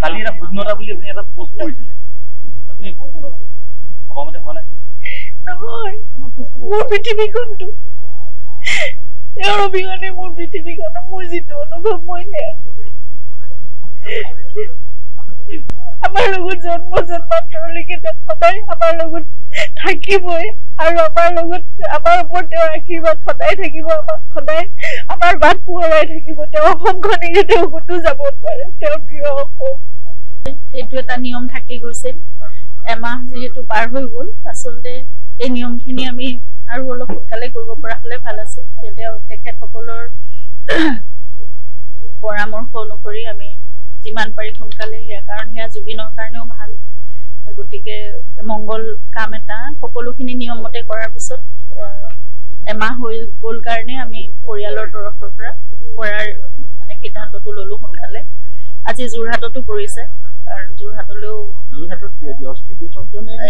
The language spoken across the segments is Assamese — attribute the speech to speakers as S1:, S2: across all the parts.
S1: কালি এটা শূন্যতা বুলি আপুনি এটা পোষ্ট কৰিছিলে আপুনি ভবামতে হোৱা নাই
S2: নহয় মোৰ পৃথিৱীখনটো তেওঁৰ অবিহনে মোৰ পৃথিৱীখনৰ মোৰ যিটো অনুভৱ মই সেয়া আমাৰ লগত জন্ম জন্মান্তৰলৈকে তেওঁ সদায় আমাৰ লগত থাকিবই আৰু আমাৰ লগত আমাৰ ওপৰত তেওঁৰ আশীৰ্বাদ সদায় থাকিব আমাক সদায় আমাৰ বাট পোহৰাই থাকিব তেওঁ অসমখন এৰি তেওঁ ক'তো যাব নোৱাৰে তেওঁৰ প্ৰিয় অসম
S3: এইটো এটা নিয়ম থাকি গৈছিল এমাহ যিহেতু পাৰ হৈ গ'ল আচলতে এই নিয়মখিনি আমি আৰু অলপ সোনকালে কৰিব পৰা হ'লে ভাল আছিল তেখেতসকলৰ পৰামৰ্শ অনুসৰি আমি যিমান পাৰি সোনকালে সেয়া কাৰণ সেয়া জুবিনৰ কাৰণেও ভাল গতিকে মংগল কাম এটা সকলোখিনি নিয়মমতে কৰাৰ পিছত এমাহ হৈ গ'ল কাৰণে আমি পৰিয়ালৰ তৰফৰ পৰা কৰাৰ সিদ্ধান্তটো ল'লো সোনকালে আজি যোৰহাটতো কৰিছে কাৰণ যোৰহাটলৈও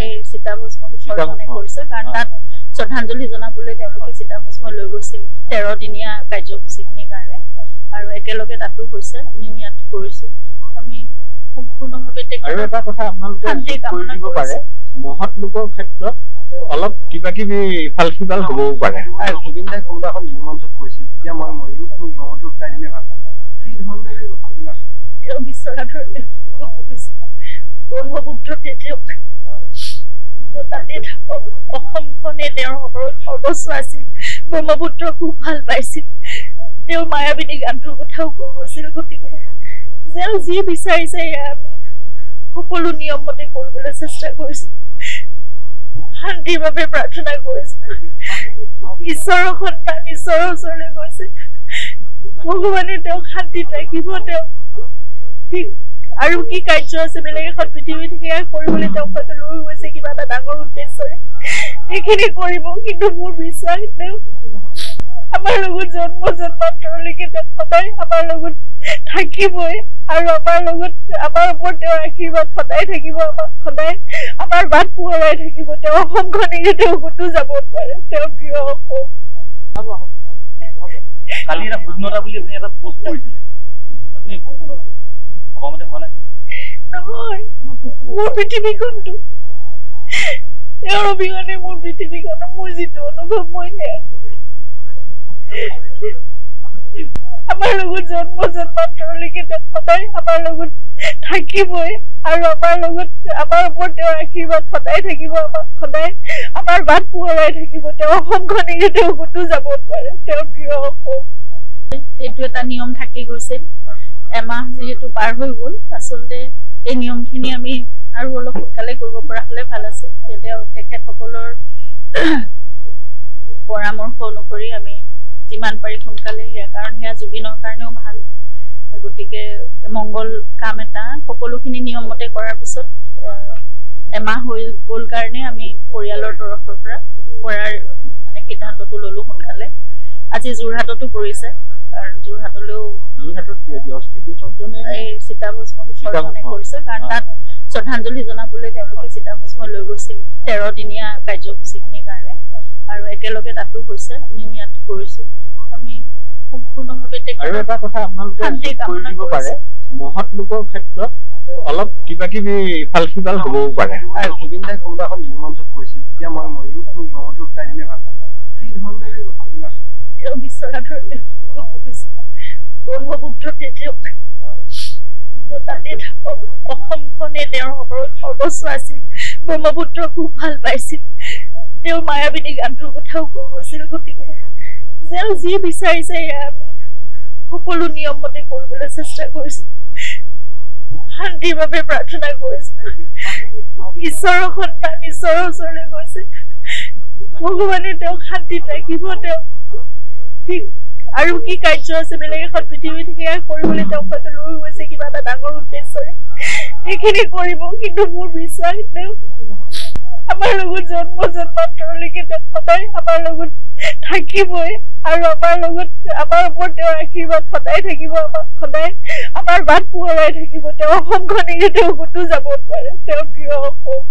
S3: এই চিতাভস্ম বিসৰ্জনে কৰিছে কাৰণ তাত শ্ৰদ্ধাঞ্জলি জনাবলৈ তেওঁলোকে চিতাভস্ম লৈ গৈছিল 13 দিনীয়া কাৰ্যসূচীখিনিৰ কাৰণে আৰু একেলগে তাতো হৈছে আমিও ইয়াত কৰিছো আমি সম্পূৰ্ণভাৱে
S4: আৰু এটা কথা আপোনালোকে কৈ দিব পাৰে মহৎ লোকৰ ক্ষেত্ৰত অলপ কিবা কিবি ইফাল সিফাল হ'বও পাৰে
S5: জুবিন দাই কোনোবা এখন মঞ্চত কৈছিল তেতিয়া মই মৰিম মোক গমটো উঠাই দিলে ভাল সেই ধৰণেৰে কথাবিলাক
S2: তেওঁ বিচৰা ধৰণে ব্ৰহ্মপুত্ৰ তাতে থাকক অসমখনে তেওঁৰ সৰ্বস্ব আছিল ব্ৰহ্মপুত্ৰ খুব ভাল পাইছিল তেওঁ মায়াবিনী গানটোৰ কথাও কৈছিল গতিকে যে যি বিচাৰিছে আমি সকলো নিয়মমতে কৰিবলৈ চেষ্টা কৰিছো শান্তিৰ বাবে প্ৰাৰ্থনা কৰিছো ঈশ্বৰৰ সন্তান ঈশ্বৰৰ ওচৰলৈ গৈছে ভগৱানে তেওঁক শান্তিত ৰাখিব তেওঁ আৰু কি কাৰ্য আছে বেলেগ এখন পৃথিৱী থেকে কৰিবলৈ তেওঁক হয়তো লৈ গৈছে কিবা এটা ডাঙৰ উদ্দেশ্যৰে সেইখিনি কৰিব কিন্তু মোৰ বিশ্বাস তেওঁ আমাৰ লগত জন্ম জন্মান্তৰলৈকে তেওঁ সদায় আমাৰ লগত থাকিবই আৰু আমাৰ লগত আমাৰ ওপৰত তেওঁৰ আশীৰ্বাদ সদায় থাকিব আমাক সদায় আমাৰ বাট পোহৰাই থাকিব তেওঁ অসমখন এৰি তেওঁ ক'তো যাব নোৱাৰে তেওঁৰ প্ৰিয় অসম
S1: কালি এটা শূন্যতা বুলি আপুনি এটা পোষ্ট কৰিছিলে আপুনি ভবামতে হোৱা নাই
S2: নহয় মোৰ পৃথিৱীখনটো তেওঁৰ অবিহনে মোৰ পৃথিৱীখনৰ মোৰ যিটো অনুভৱ মই সেয়া আমাৰ লগত জন্ম জন্মান্তৰলৈকে তেওঁ সদায় আমাৰ লগত থাকিবই আৰু আমাৰ লগত আমাৰ ওপৰত তেওঁৰ আশীৰ্বাদ সদায় থাকিব আমাক সদায় আমাৰ বাট পোহৰাই থাকিব তেওঁ অসমখন এৰি তেওঁ ক'তো যাব নোৱাৰে তেওঁৰ প্ৰিয় অসম
S3: এইটো এটা নিয়ম থাকি গৈছিল এমাহ যিহেতু পাৰ হৈ গ'ল আচলতে এই নিয়মখিনি আমি আৰু অলপ সোনকালে কৰিব পৰা হ'লে ভাল আছিল তেখেতসকলৰ পৰামৰ্শ অনুসৰি আমি যিমান পাৰি সোনকালে সেয়া কাৰণ সেয়া জুবিনৰ কাৰণেও ভাল গতিকে মংগল কাম এটা সকলোখিনি নিয়মমতে কৰাৰ পিছত এমাহ হৈ গ'ল কাৰণে আমি পৰিয়ালৰ তৰফৰ পৰা কৰাৰ সিদ্ধান্তটো ল'লো সোনকালে আজি যোৰহাটতো কৰিছে কাৰণ যোৰহাটলৈও এই চিতাভস্ম বিসৰ্জনে কৰিছে কাৰণ তাত শ্ৰদ্ধাঞ্জলি জনাবলৈ তেওঁলোকে চিতাভস্ম লৈ গৈছিল 13 দিনীয়া কাৰ্যসূচীখিনিৰ কাৰণে আৰু একেলগে তাতো হৈছে আমিও ইয়াত কৰিছো আমি সম্পূৰ্ণভাৱে
S4: আৰু এটা কথা আপোনালোকে কৈ দিব পাৰে মহৎ লোকৰ ক্ষেত্ৰত অলপ কিবা কিবি ইফাল সিফাল হ'বও পাৰে
S5: জুবিন দাই কোনোবা এখন মঞ্চত কৈছিল তেতিয়া মই মৰিম মোক গমটো উঠাই দিলে ভাল সেই ধৰণেৰে কথাবিলাক
S2: তেওঁ বিচৰা ধৰণে ব্ৰহ্মপুত্ৰ তাতে থাকক অসমখনে তেওঁৰ সৰ্বস্ব আছিল ব্ৰহ্মপুত্ৰ খুব ভাল পাইছিল তেওঁ মায়াবিনী গানটোৰ কথাও কৈছিল গতিকে যে যি বিচাৰিছে আমি সকলো নিয়মমতে কৰিবলৈ চেষ্টা কৰিছো শান্তিৰ বাবে প্ৰাৰ্থনা কৰিছো ঈশ্বৰৰ সন্তান ঈশ্বৰৰ ওচৰলৈ গৈছে ভগৱানে তেওঁক শান্তিত ৰাখিব তেওঁ আৰু কি কাৰ্য আছে বেলেগ এখন পৃথিৱী থেকে কৰিবলৈ তেওঁক হয়তো লৈ গৈছে কিবা এটা ডাঙৰ উদ্দেশ্যৰে সেইখিনি কৰিব কিন্তু মোৰ বিশ্বাস তেওঁ আমাৰ লগত জন্ম জন্মান্তৰলৈকে তেওঁ সদায় আমাৰ লগত থাকিবই আৰু আমাৰ লগত আমাৰ ওপৰত তেওঁৰ আশীৰ্বাদ সদায় থাকিব আমাক সদায় আমাৰ বাট পোহৰাই থাকিব তেওঁ অসমখন এৰি তেওঁ ক'তো যাব নোৱাৰে তেওঁৰ প্ৰিয় অসম